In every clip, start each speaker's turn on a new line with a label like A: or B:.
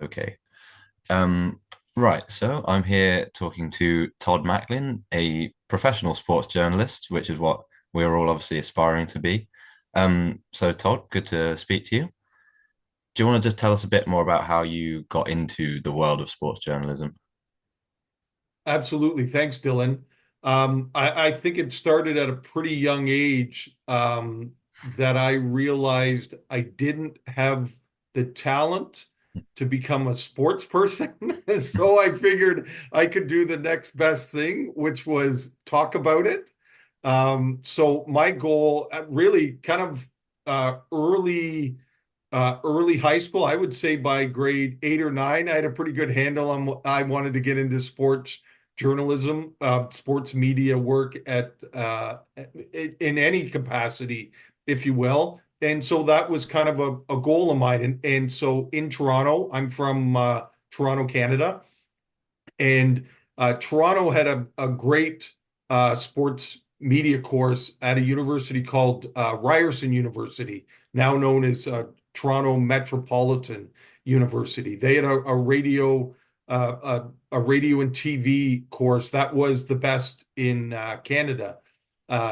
A: Okay. Um, right. So I'm here talking to Todd Macklin, a professional sports journalist, which is what we're all obviously aspiring to be. So Todd, good to speak to you. Do you want to just tell us a bit more about how you got into the world of sports journalism?
B: Absolutely. Thanks, Dylan. I think it started at a pretty young age that I realized I didn't have the talent to become a sports person. So I figured I could do the next best thing, which was talk about it. So my goal really kind of early high school, I would say by grade 8 or 9, I had a pretty good handle on what I wanted to get into sports journalism, sports media work in any capacity, if you will. And so that was kind of a goal of mine. And so in Toronto, I'm from Toronto, Canada, and Toronto had a great sports media course at a university called Ryerson University, now known as Toronto Metropolitan University. They had a radio and TV course that was the best in Canada.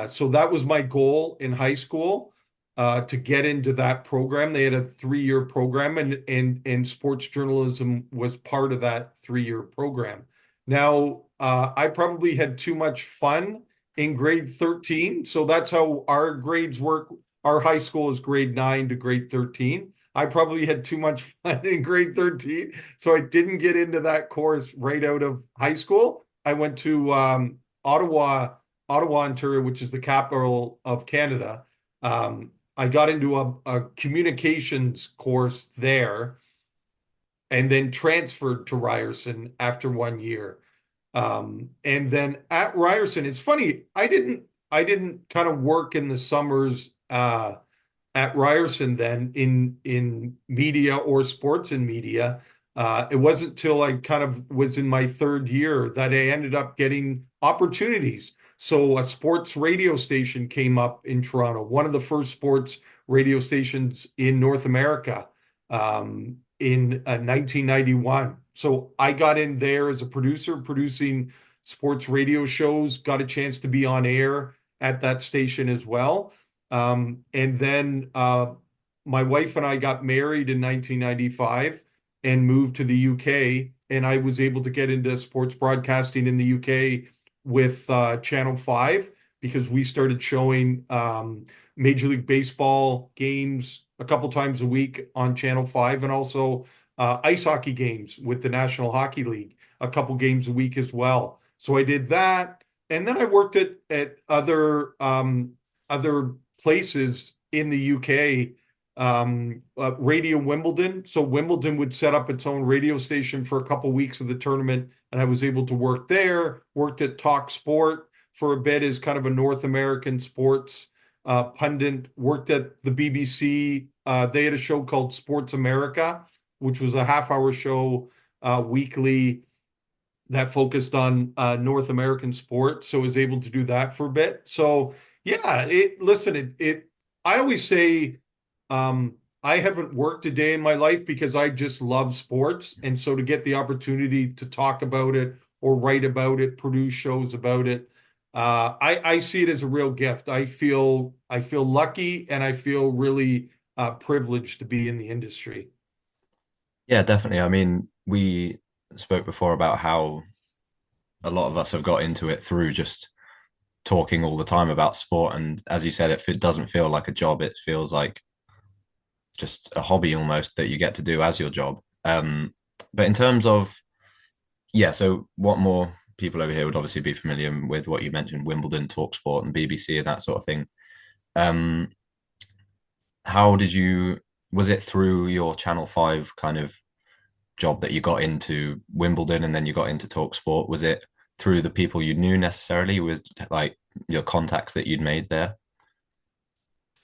B: So that was my goal in high school, to get into that program. They had a 3-year program, and sports journalism was part of that 3-year program. Now, I probably had too much fun in grade 13, so that's how our grades work. Our high school is grade 9 to grade 13. I probably had too much fun in grade 13, so I didn't get into that course right out of high school. I went to Ottawa, Ontario, which is the capital of Canada. I got into a communications course there and then transferred to Ryerson after 1 year. And then at Ryerson, it's funny, I didn't kind of work in the summers at Ryerson then in media or sports and media. It wasn't till I kind of was in my third year that I ended up getting opportunities. So a sports radio station came up in Toronto, one of the first sports radio stations in North America, in 1991. So I got in there as a producer, producing sports radio shows, got a chance to be on air at that station as well. And then my wife and I got married in 1995 and moved to the UK. And I was able to get into sports broadcasting in the UK with Channel 5 because we started showing Major League Baseball games a couple times a week on Channel 5, and also ice hockey games with the National Hockey League a couple games a week as well. So I did that. And then I worked at other places in the UK, Radio Wimbledon. So Wimbledon would set up its own radio station for a couple weeks of the tournament, and I was able to work there. Worked at talkSPORT for a bit as kind of a North American sports pundit. Worked at the BBC. They had a show called Sports America, which was a half-hour show weekly that focused on North American sport. So I was able to do that for a bit. So yeah, I always say, I haven't worked a day in my life because I just love sports. And so to get the opportunity to talk about it or write about it, produce shows about it, I see it as a real gift. I feel lucky, and I feel really privileged to be in the industry.
A: Yeah, definitely. I mean, we spoke before about how a lot of us have got into it through just talking all the time about sport. And as you said, it doesn't feel like a job. It feels like just a hobby almost that you get to do as your job. But in terms of, yeah, so what more people over here would obviously be familiar with what you mentioned, Wimbledon, TalkSport, and BBC and that sort of thing. Um, how did you, was it through your Channel 5 kind of job that you got into Wimbledon and then you got into TalkSport? Was it through the people you knew necessarily, with like your contacts that you'd made there?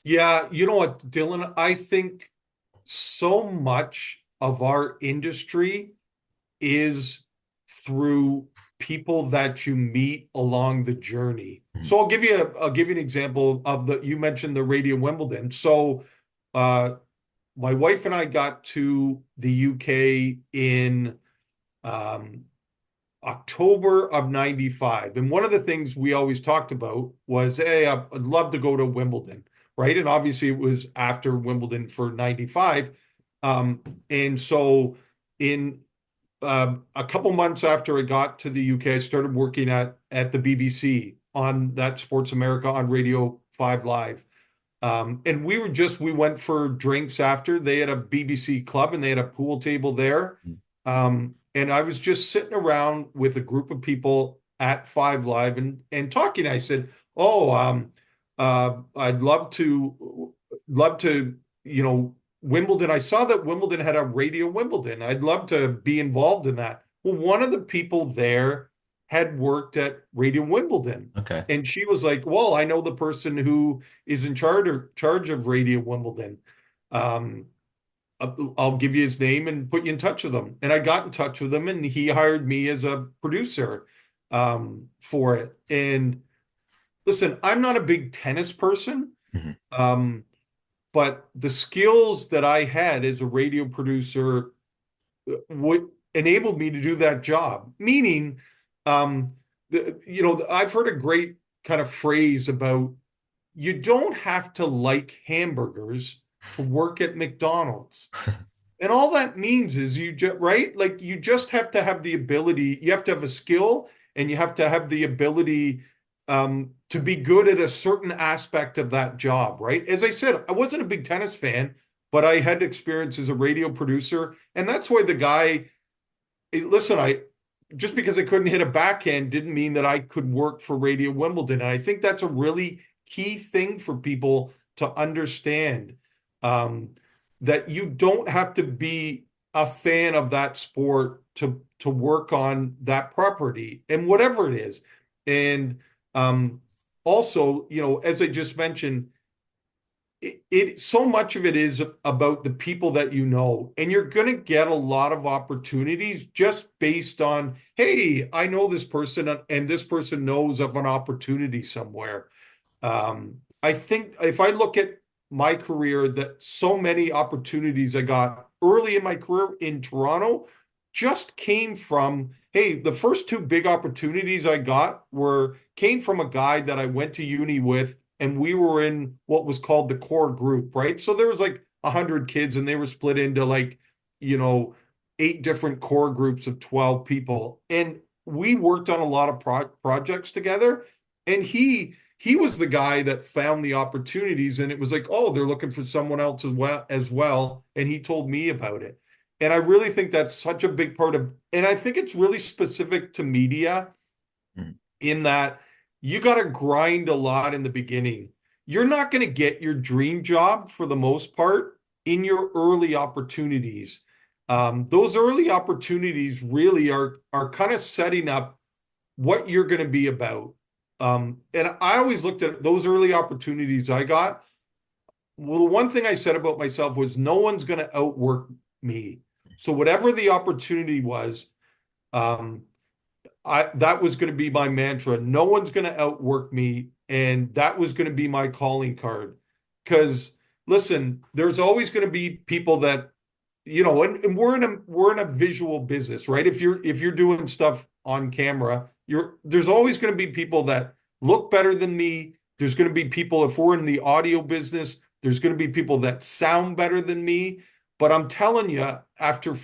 B: Yeah, you know what, Dylan? I think so much of our industry is through people that you meet along the journey.
A: Mhm.
B: So I'll give you an example of the you mentioned the Radio Wimbledon. So uh my wife and I got to the UK in um, October of 95. And one of the things we always talked about was, hey, I'd love to go to Wimbledon, right? And obviously it was after Wimbledon for 95. Um, and so in a couple months after I got to the UK, I started working at the BBC on that Sports America on Radio 5 Live. And we went for drinks after. They had a BBC club and they had a pool table there. And I was just sitting around with a group of people at Five Live and talking. I said, "Oh, I'd love to, Wimbledon. I saw that Wimbledon had a Radio Wimbledon. I'd love to be involved in that." Well, one of the people there had worked at Radio Wimbledon.
A: Okay.
B: And she was like, "Well, I know the person who is in charge of Radio Wimbledon. Um, I'll give you his name and put you in touch with him." And I got in touch with him, and he hired me as a producer for it. And listen, I'm not a big tennis person,
A: Mhm.
B: um, but the skills that I had as a radio producer would enabled me to do that job. Meaning, um, I've heard a great kind of phrase about you don't have to like hamburgers to work at McDonald's. And all that means is you just, right? Like you just have to have the ability, you have to have a skill and you have to have the ability to be good at a certain aspect of that job, right? As I said, I wasn't a big tennis fan, but I had experience as a radio producer. And that's why the guy, listen, just because I couldn't hit a backhand didn't mean that I could work for Radio Wimbledon. And I think that's a really key thing for people to understand. That you don't have to be a fan of that sport to work on that property and whatever it is. And also, as I just mentioned, so much of it is about the people that you know, and you're going to get a lot of opportunities just based on, hey, I know this person and this person knows of an opportunity somewhere. I think if I look at my career, that so many opportunities I got early in my career in Toronto just came from, hey, the first two big opportunities I got came from a guy that I went to uni with, and we were in what was called the core group, right? So there was like 100 kids and they were split into like, 8 different core groups of 12 people. And we worked on a lot of projects together. And he was the guy that found the opportunities, and it was like, oh, they're looking for someone else as well. And he told me about it. And I really think that's such a big part of, and I think it's really specific to media
A: Mhm.
B: in that you got to grind a lot in the beginning. You're not going to get your dream job for the most part in your early opportunities. Those early opportunities really are kind of setting up what you're going to be about. And I always looked at those early opportunities I got. Well, the one thing I said about myself was no one's going to outwork me. So whatever the opportunity was, um, that was going to be my mantra. No one's going to outwork me, and that was going to be my calling card. Because listen, there's always going to be people that and we're in a visual business, right? If you're doing stuff on camera, there's always going to be people that look better than me. There's going to be people, if we're in the audio business, there's going to be people that sound better than me. But I'm telling you, after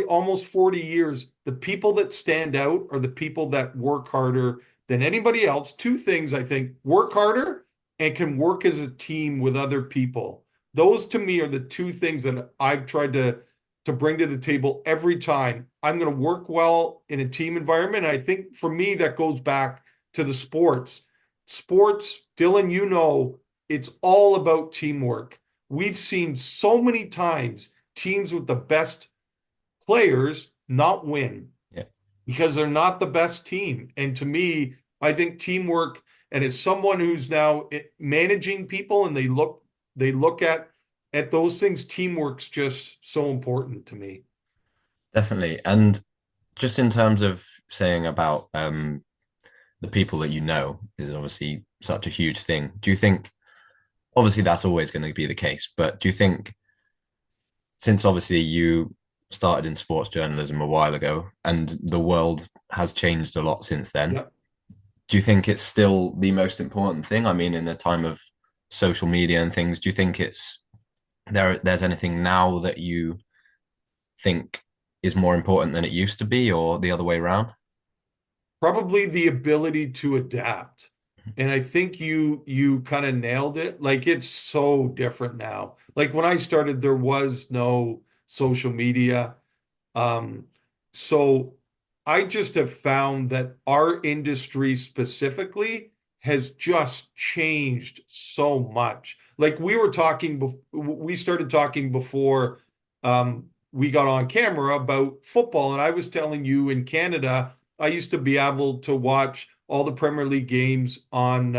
B: almost 40 years, the people that stand out are the people that work harder than anybody else. Two things, I think: work harder and can work as a team with other people. Those to me are the two things that I've tried to bring to the table every time. I'm going to work well in a team environment. And I think for me, that goes back to the sports. Sports, Dylan, it's all about teamwork. We've seen so many times teams with the best players not win
A: Yeah,
B: because they're not the best team. And to me, I think teamwork, and as someone who's now managing people and they look at those things, teamwork's just so important to me.
A: definitely. And just in terms of saying about the people that you know is obviously such a huge thing. Do you think, obviously, that's always going to be the case, but do you think since obviously you started in sports journalism a while ago and the world has changed a lot since then,
B: Yeah.
A: do you think it's still the most important thing? I mean, in a time of social media and things, do you think there's anything now that you think is more important than it used to be, or the other way around?
B: Probably the ability to adapt. And I think you kind of nailed it. Like it's so different now. Like when I started, there was no social media. Um, so I just have found that our industry specifically has just changed so much. Like we started talking before we got on camera about football, and I was telling you in Canada, I used to be able to watch all the Premier League games on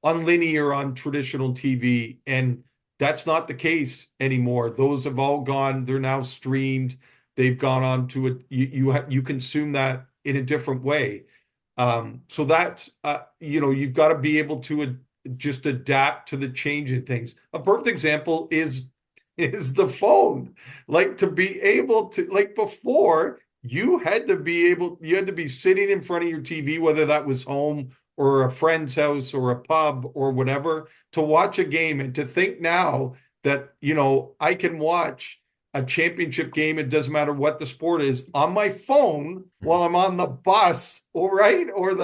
B: linear on traditional TV, and that's not the case anymore. Those have all gone. They're now streamed. They've gone on to it. You consume that in a different way. So that's you've got to be able to just adapt to the change in things. A perfect example is the phone. Like to be able to like before you had to be sitting in front of your TV, whether that was home or a friend's house or a pub or whatever, to watch a game. And to think now that, I can watch a championship game, it doesn't matter what the sport is, on my phone while I'm on the bus, or right, or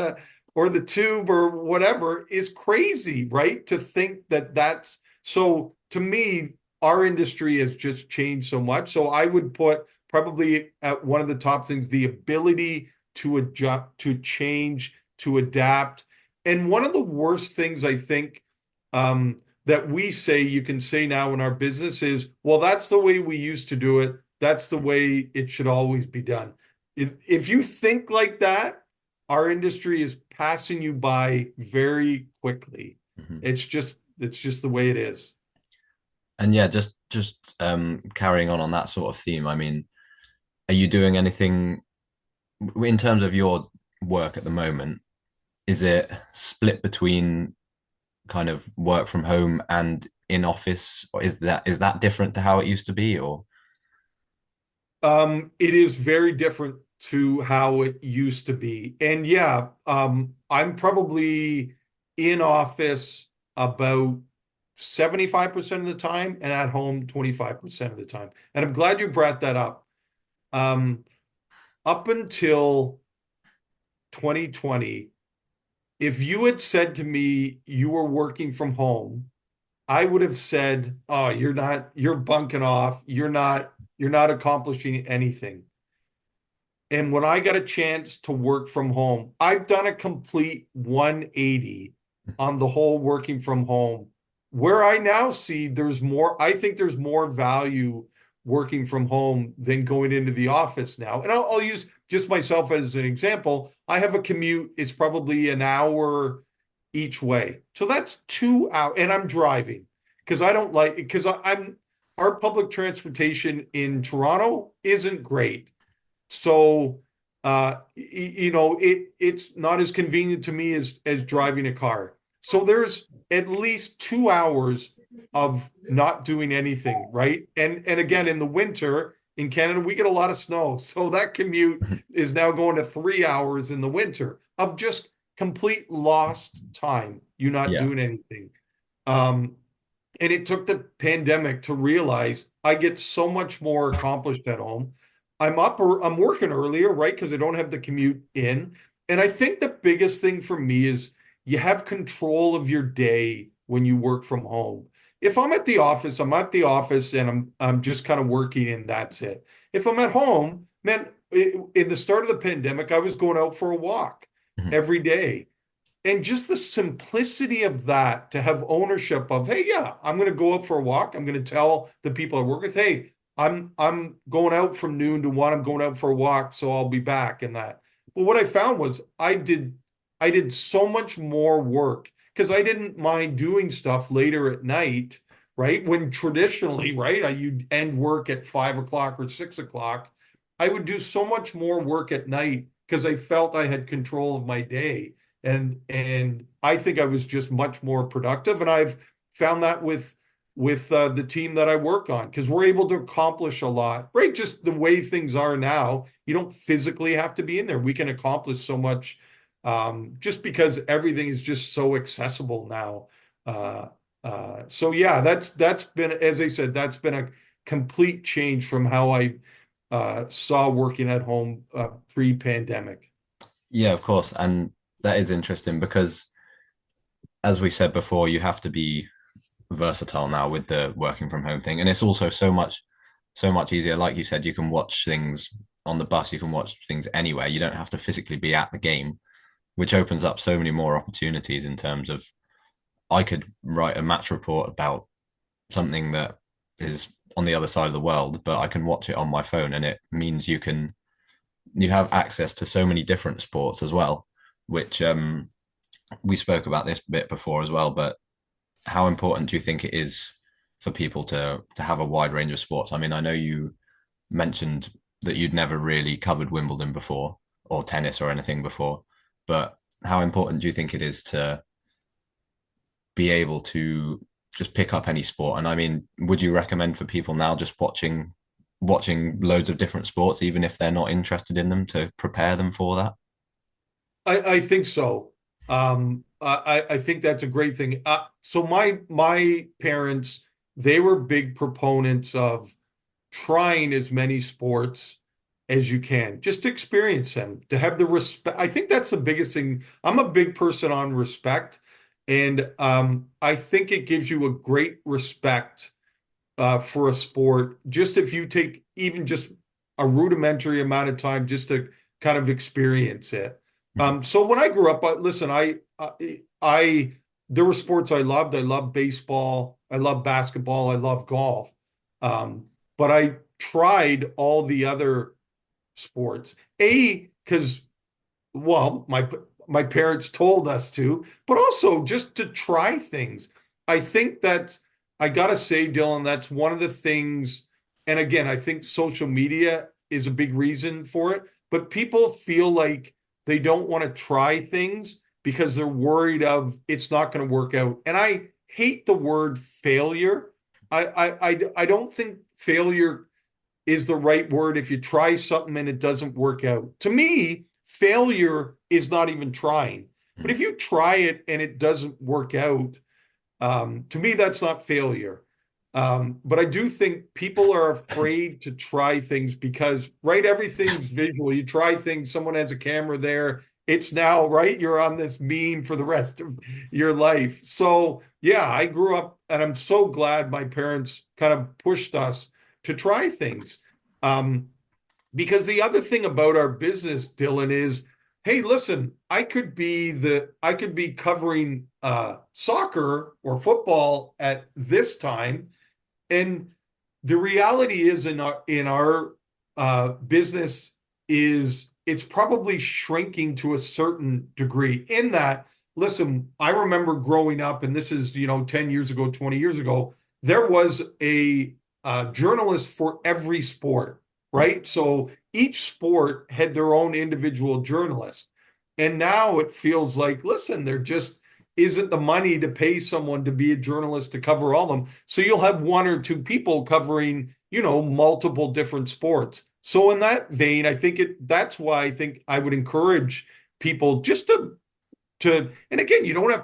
B: the tube or whatever, is crazy, right? To think that that's so. To me, our industry has just changed so much. So I would put probably at one of the top things the ability to adjust, to change, to adapt. And one of the worst things I think that we say, you can say now in our business, is, well, that's the way we used to do it. That's the way it should always be done. If you think like that, our industry is passing you by very quickly.
A: Mhm.
B: It's just the way it is.
A: And yeah, just carrying on that sort of theme. I mean, are you doing anything in terms of your work at the moment? Is it split between kind of work from home and in office, or is that different to how it used to be, or?
B: It is very different to how it used to be. And yeah, I'm probably in office about 75% of the time and at home 25% of the time. And I'm glad you brought that up. Um, Up until 2020, if you had said to me you were working from home, I would have said, "Oh, you're bunking off. You're not accomplishing anything." And when I got a chance to work from home, I've done a complete 180 on the whole working from home, where I now see I think there's more value working from home than going into the office now. And I'll use just myself as an example. I have a commute, it's probably an hour each way. So that's 2 hours, and I'm driving because I don't like because I'm our public transportation in Toronto isn't great. So, it's not as convenient to me as driving a car. So there's at least 2 hours of not doing anything, right? And again, in the winter in Canada, we get a lot of snow. So that commute is now going to 3 hours in the winter of just complete lost time. You not
A: Yeah.
B: doing anything. Um, and it took the pandemic to realize I get so much more accomplished at home. I'm working earlier, right? Because I don't have the commute in. And I think the biggest thing for me is you have control of your day when you work from home. If I'm at the office, I'm at the office and I'm just kind of working and that's it. If I'm at home, man, in the start of the pandemic, I was going out for a walk
A: Mhm.
B: every day. And just the simplicity of that, to have ownership of, hey, yeah, I'm going to go out for a walk. I'm going to tell the people I work with, hey, I'm going out from noon to 1. I'm going out for a walk, so I'll be back, and that. But what I found was I did so much more work because I didn't mind doing stuff later at night, right? When traditionally, right, you'd end work at 5 o'clock or 6 o'clock. I would do so much more work at night because I felt I had control of my day. And I think I was just much more productive. And I've found that with the team that I work on because we're able to accomplish a lot, right? Just the way things are now, you don't physically have to be in there. We can accomplish so much just because everything is just so accessible now. So yeah, that's been, as I said, that's been a complete change from how I saw working at home pre-pandemic.
A: Yeah, of course. And that is interesting because, as we said before, you have to be versatile now with the working from home thing. And it's also so much easier. Like you said, you can watch things on the bus, you can watch things anywhere. You don't have to physically be at the game, which opens up so many more opportunities in terms of I could write a match report about something that is on the other side of the world, but I can watch it on my phone, and it means you have access to so many different sports as well, which we spoke about this bit before as well. But how important do you think it is for people to have a wide range of sports? I mean, I know you mentioned that you'd never really covered Wimbledon before or tennis or anything before, but how important do you think it is to be able to just pick up any sport? And I mean, would you recommend for people now just watching loads of different sports, even if they're not interested in them, to prepare them for that?
B: I think so. I think that's a great thing. So my parents, they were big proponents of trying as many sports as you can, just to experience them, to have the respect. I think that's the biggest thing. I'm a big person on respect, and I think it gives you a great respect for a sport. Just if you take even just a rudimentary amount of time just to kind of experience it. So when I grew up, listen, I there were sports I loved. I loved baseball. I loved basketball. I loved golf. But I tried all the other sports. Because well, my parents told us to, but also just to try things. I think that I gotta say, Dylan, that's one of the things. And again, I think social media is a big reason for it. But people feel like they don't want to try things because they're worried of it's not going to work out. And I hate the word failure. I don't think failure is the right word if you try something and it doesn't work out. To me, failure is not even trying. But if you try it and it doesn't work out, to me, that's not failure. But I do think people are afraid to try things because, right, everything's visual. You try things, someone has a camera there. It's now, right, you're on this meme for the rest of your life. So, yeah, I grew up and I'm so glad my parents kind of pushed us to try things. Um, because the other thing about our business, Dylan, is, hey, listen, I could be covering soccer or football at this time, and the reality is in our business is it's probably shrinking to a certain degree in that, listen, I remember growing up, and this is, 10 years ago, 20 years ago, there was a journalist for every sport, right? So each sport had their own individual journalist. And now it feels like, listen, there just isn't the money to pay someone to be a journalist to cover all of them. So you'll have one or two people covering, multiple different sports. So in that vein, I think that's why I think I would encourage people just and again, you don't have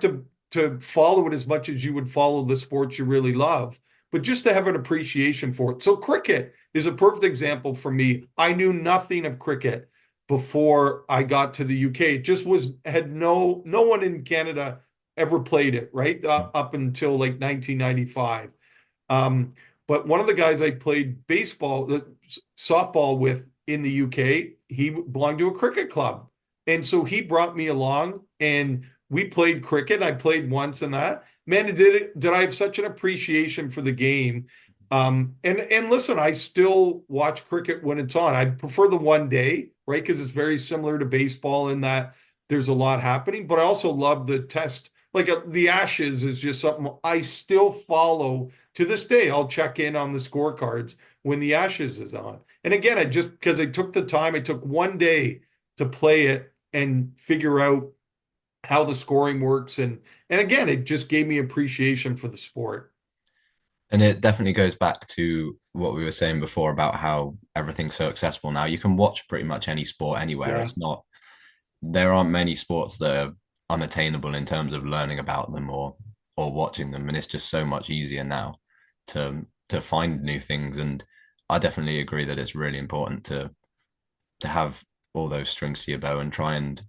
B: to follow it as much as you would follow the sports you really love, but just to have an appreciation for it. So cricket is a perfect example for me. I knew nothing of cricket before I got to the UK. It just had no one in Canada ever played it, right? Up until like 1995. Um, but one of the guys I played softball with in the UK, he belonged to a cricket club. And so he brought me along and we played cricket. I played once in that. Man, did I have such an appreciation for the game. And listen, I still watch cricket when it's on. I prefer the one day, right? Because it's very similar to baseball in that there's a lot happening, but I also love the test. Like the Ashes is just something I still follow to this day. I'll check in on the scorecards when the Ashes is on. And again, I just because I took the time, I took one day to play it and figure out how the scoring works. And again, it just gave me appreciation for the sport.
A: And it definitely goes back to what we were saying before about how everything's so accessible now. You can watch pretty much any sport anywhere.
B: Yeah.
A: It's not, there aren't many sports that are unattainable in terms of learning about them or watching them. And it's just so much easier now to find new things. And I definitely agree that it's really important to have all those strings to your bow and try and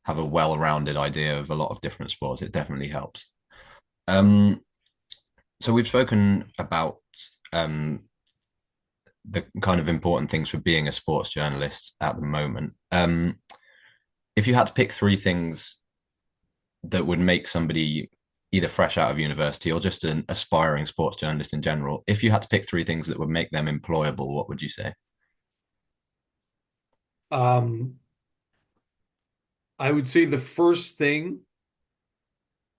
A: have a well-rounded idea of a lot of different sports. It definitely helps. Um, so we've spoken about um, the kind of important things for being a sports journalist at the moment. If you had to pick three things that would make somebody either fresh out of university or just an aspiring sports journalist in general, if you had to pick three things that would make them employable, what would you say?
B: Um, I would say the first thing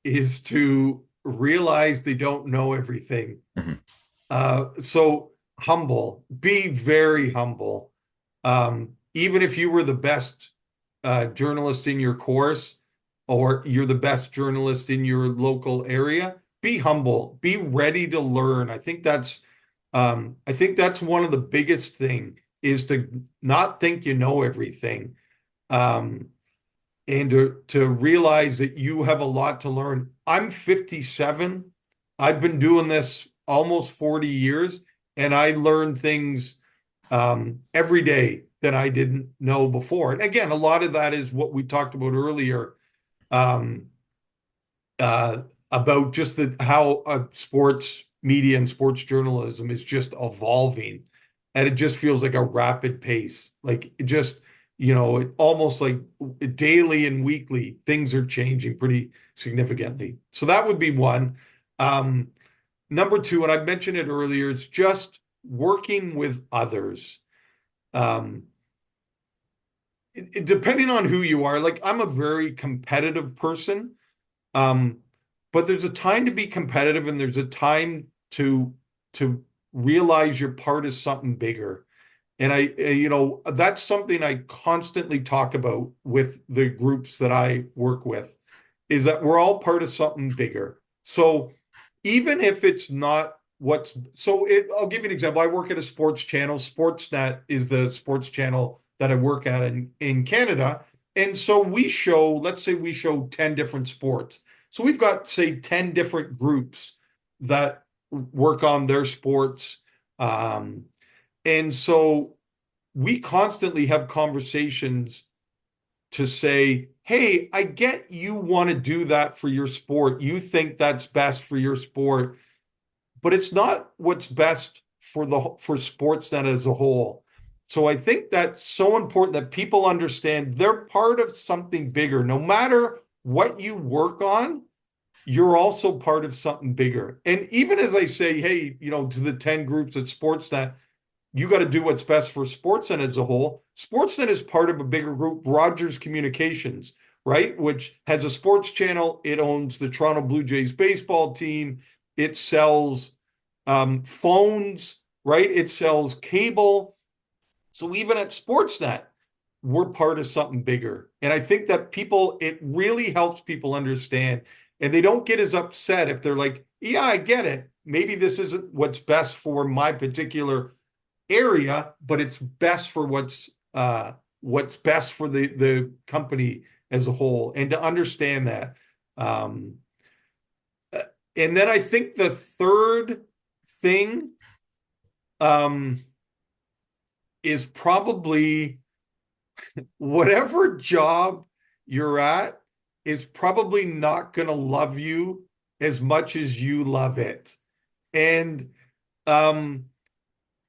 B: is to realize they don't know everything.
A: Mhm.
B: So humble, be very humble. Even if you were the best journalist in your course or you're the best journalist in your local area, be humble, be ready to learn. I think that's one of the biggest thing is to not think you know everything. Um, and to realize that you have a lot to learn. I'm 57. I've been doing this almost 40 years, and I learn things every day that I didn't know before. And again, a lot of that is what we talked about earlier um, uh, about just how sports media and sports journalism is just evolving, and it just feels like a rapid pace. Like it just, it almost like daily and weekly things are changing pretty significantly. So that would be one. Um, Number two, and I mentioned it earlier, it's just working with others. Um, Depending on who you are, like I'm a very competitive person. Um, but there's a time to be competitive and there's a time to realize you're part of something bigger. And that's something I constantly talk about with the groups that I work with, is that we're all part of something bigger. So even if it's not I'll give you an example. I work at a sports channel. Sportsnet is the sports channel that I work at in Canada. And so let's say we show 10 different sports. So we've got, say, 10 different groups that work on their sports. Um, and so we constantly have conversations to say, hey, I get you want to do that for your sport. You think that's best for your sport, but it's not what's best for Sportsnet as a whole. So I think that's so important that people understand they're part of something bigger. No matter what you work on, you're also part of something bigger. And even as I say, hey, to the 10 groups at Sportsnet, you got to do what's best for Sportsnet as a whole. Sportsnet is part of a bigger group, Rogers Communications, right? Which has a sports channel. It owns the Toronto Blue Jays baseball team. It sells phones, right? It sells cable. So even at Sportsnet, we're part of something bigger. And I think that it really helps people understand. And they don't get as upset if they're like, yeah, I get it. Maybe this isn't what's best for my particular area, but it's best for what's best for the company as a whole, and to understand that. Um, and then I think the third thing um, is probably whatever job you're at is probably not going to love you as much as you love it. And um,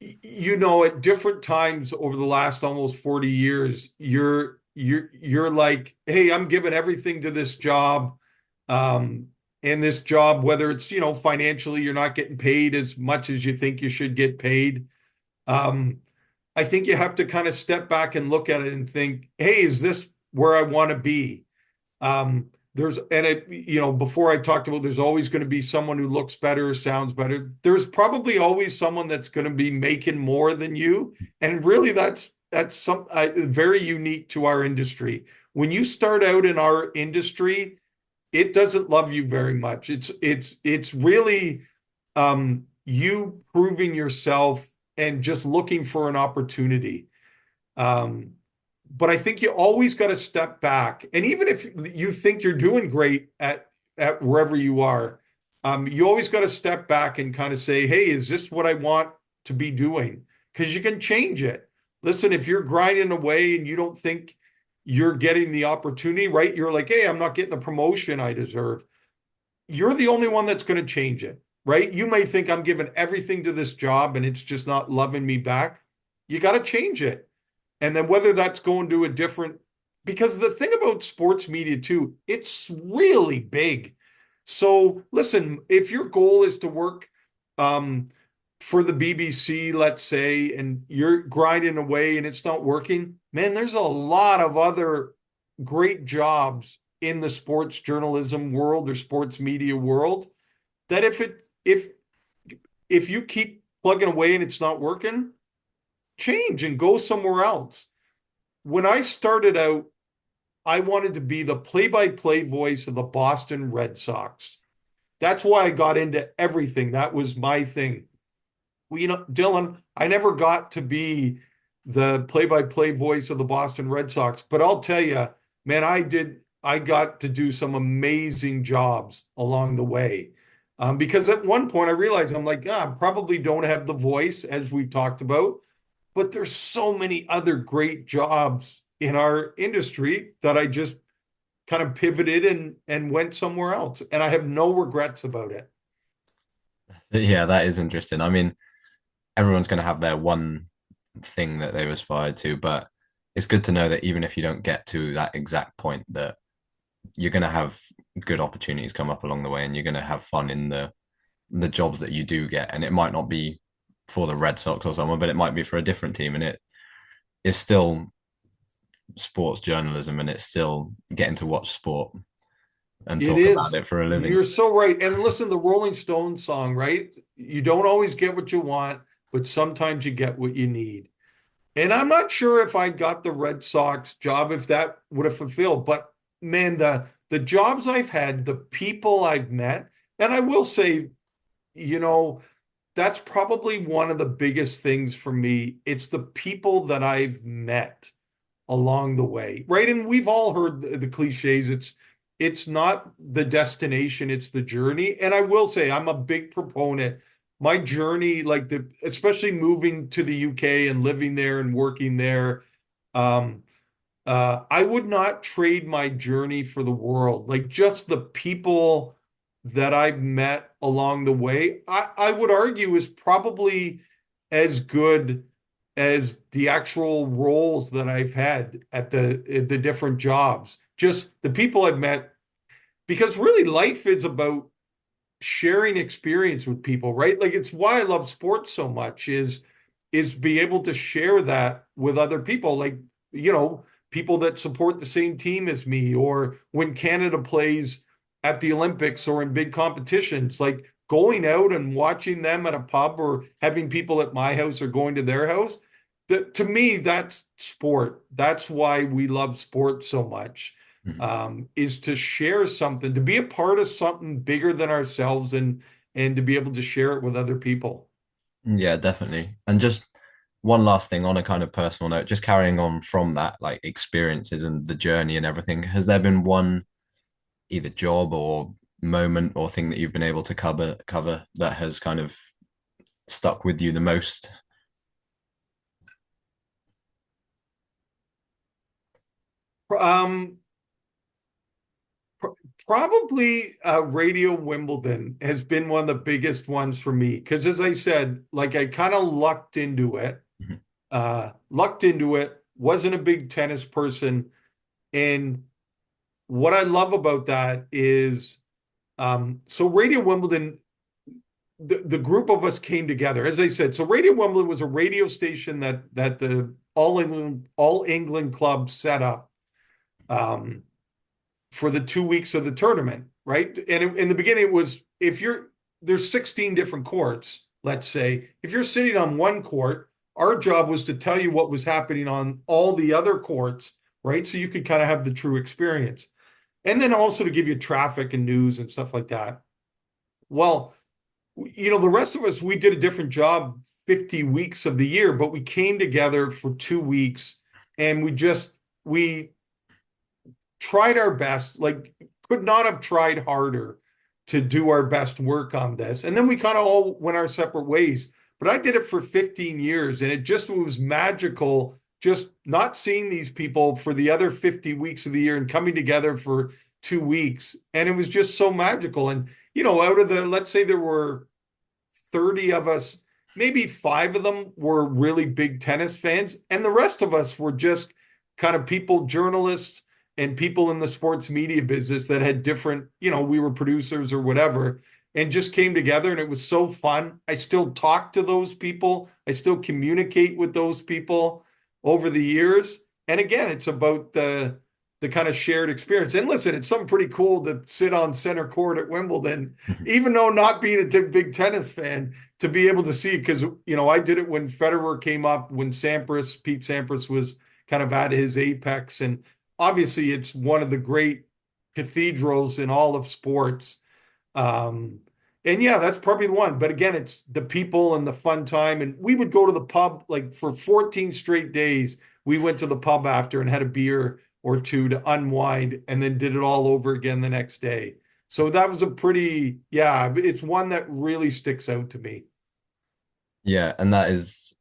B: at different times over the last almost 40 years, you're like, hey, I'm giving everything to this job. And this job, whether it's, financially, you're not getting paid as much as you think you should get paid. Um, I think you have to kind of step back and look at it and think, hey, is this where I want to be? Before I talked about, there's always going to be someone who looks better, sounds better. There's probably always someone that's going to be making more than you. And really that's very unique to our industry. When you start out in our industry, it doesn't love you very much. It's really, you proving yourself and just looking for an opportunity. Um, but I think you always got to step back. And even if you think you're doing great at wherever you are, you always got to step back and kind of say, hey, is this what I want to be doing? Because you can change it. Listen, if you're grinding away and you don't think you're getting the opportunity, right? You're like, hey, I'm not getting the promotion I deserve. You're the only one that's going to change it, right? You may think I'm giving everything to this job and it's just not loving me back. You got to change it. And then whether that's going to a different, because the thing about sports media too, it's really big. So listen, if your goal is to work um, for the BBC, let's say, and you're grinding away and it's not working, man, there's a lot of other great jobs in the sports journalism world or sports media world that if you keep plugging away and it's not working, change and go somewhere else. When I started out, I wanted to be the play-by-play voice of the Boston Red Sox. That's why I got into everything. That was my thing. Well, Dylan, I never got to be the play-by-play voice of the Boston Red Sox, but I'll tell you, man, I got to do some amazing jobs along the way. Because at one point I realized I'm like, I probably don't have the voice as we talked about, but there's so many other great jobs in our industry that I just kind of pivoted and went somewhere else. And I have no regrets about it.
A: Yeah, that is interesting. I mean, everyone's going to have their one thing that they've aspired to, but it's good to know that even if you don't get to that exact point, that you're going to have good opportunities come up along the way, and you're going to have fun in the jobs that you do get. And it might not be for the Red Sox or someone, but it might be for a different team, and it is still sports journalism, and it's still getting to watch sport and
B: It
A: talk about
B: is.
A: it for a living.
B: You're so right. And listen, the Rolling Stones song, right? You don't always get what you want, but sometimes you get what you need. And I'm not sure if I got the Red Sox job, if that would have fulfilled. But man, the jobs I've had, the people I've met, and I will say, you know, that's probably one of the biggest things for me. It's the people that I've met along the way, right? And we've all heard the cliches. It's not the destination, it's the journey. And I will say I'm a big proponent. My journey, like especially moving to the UK and living there and working there, um, I would not trade my journey for the world. Like just the people that I've met along the way, I would argue is probably as good as the actual roles that I've had at the different jobs. Just the people I've met, because really life is about sharing experience with people, right? Like it's why I love sports so much is be able to share that with other people, like, people that support the same team as me, or when Canada plays at the Olympics or in big competitions, like going out and watching them at a pub or having people at my house or going to their house. That to me, that's sport. That's why we love sport so much, is to share something, to be a part of something bigger than ourselves, and to be able to share it with other people.
A: Yeah, definitely. And just one last thing on a kind of personal note, just carrying on from that, like experiences and the journey and everything, has there been one either job or moment or thing that you've been able to cover that has kind of stuck with you the most?
B: Um, Probably Radio Wimbledon has been one of the biggest ones for me because, as I said, like I kind of
A: Mhm.
B: lucked into it, wasn't a big tennis person. And what I love about that is, so Radio Wimbledon, the group of us came together. As I said, so Radio Wimbledon was a radio station that the All England Club set up. Um, for the 2 weeks of the tournament, right? And in the beginning, it was there's 16 different courts, let's say. If you're sitting on one court, our job was to tell you what was happening on all the other courts, right? So you could kind of have the true experience. And then also to give you traffic and news and stuff like that. Well, the rest of us, we did a different job 50 weeks of the year, but we came together for 2 weeks and we tried our best, like could not have tried harder to do our best work on this. And then we kind of all went our separate ways. But I did it for 15 years and it just was magical just not seeing these people for the other 50 weeks of the year and coming together for 2 weeks. And it was just so magical. And, out of let's say there were 30 of us, maybe five of them were really big tennis fans. And the rest of us were just kind of people, journalists, and people in the sports media business that had different, we were producers or whatever, and just came together. And it was so fun. I still talk to those people, I still communicate with those people over the years. And again, it's about the kind of shared experience. And listen, it's something pretty cool to sit on center court at Wimbledon, even though not being a big tennis fan, to be able to see it. Because, I did it when Federer came up, when Pete Sampras was kind of at his apex. And obviously, it's one of the great cathedrals in all of sports. And yeah, that's probably the one. But again, it's the people and the fun time. And we would go to the pub like for 14 straight days. We went to the pub after and had a beer or two to unwind and then did it all over again the next day. So that was it's one that really sticks out to me.
A: Yeah, and that is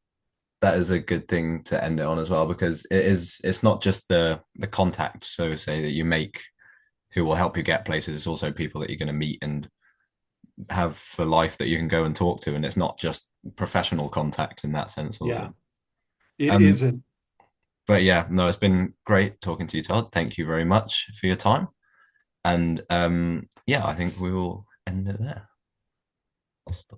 A: a good thing to end it on as well, because it's not just the contact, so to say, that you make who will help you get places. It's also people that you're going to meet and have for life that you can go and talk to, and it's not just professional contact in that sense
B: Yeah,
A: also.
B: it
A: Um,
B: isn't.
A: but yeah, no, it's been great talking to you, Todd. Thank you very much for your time. And yeah, I think we will end it there. I'll stop.